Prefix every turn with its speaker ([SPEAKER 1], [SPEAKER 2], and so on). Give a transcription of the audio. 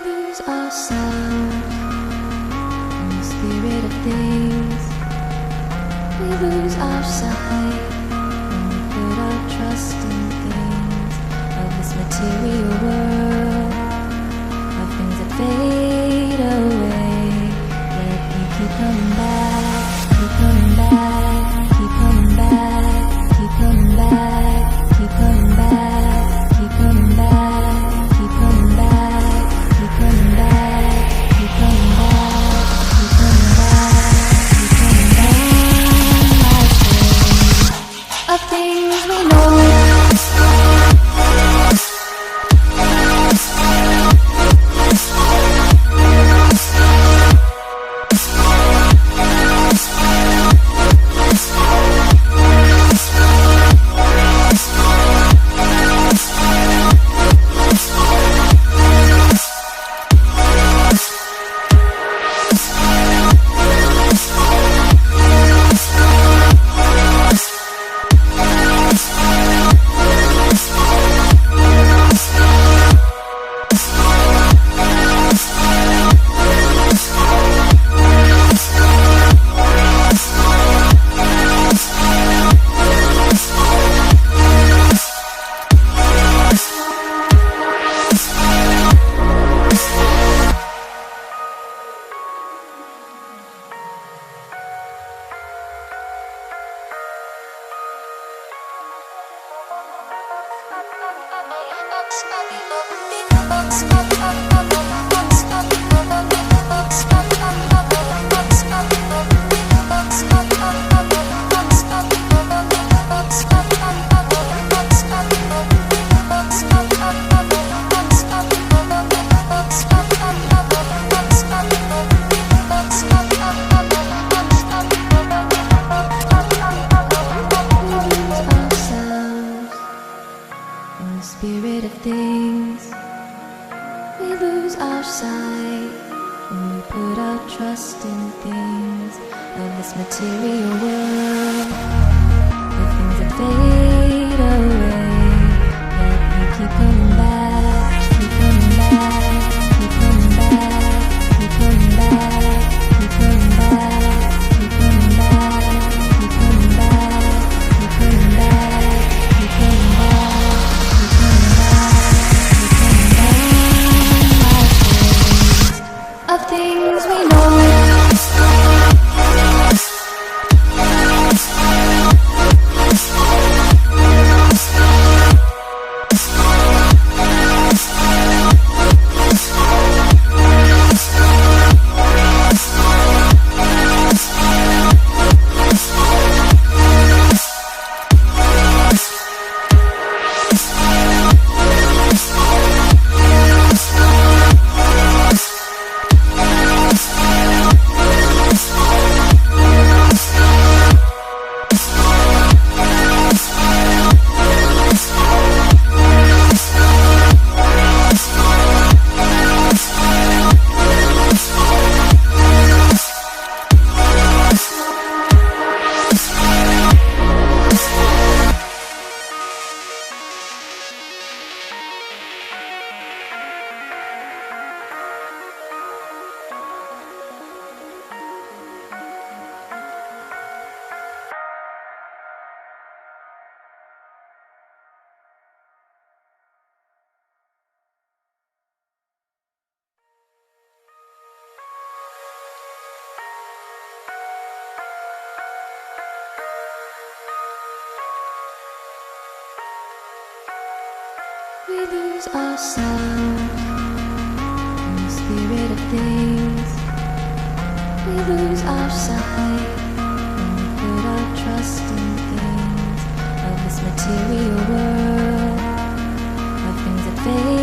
[SPEAKER 1] lose ourselves in the spirit of things. We lose our sight when we put our trust in things of this material world, of things that fade away. Yet you keep coming back, keep coming back, keep coming back, keep coming back, keep coming back, keep coming back, keep coming back, keep coming back, keep coming back, keep coming back, keep coming back. Of things we know. Spirit of things, we lose our sight when we put our trust in things of this material world, the things that fade away. Yet we keep coming back, keep coming back, keep coming back, keep coming back, keep coming back, keep coming back, keep coming back, keep coming back, keep coming back. Of things we know. We lose ourselves in the spirit of things. We lose our sight when we put our trust in things of this material world, of things that fade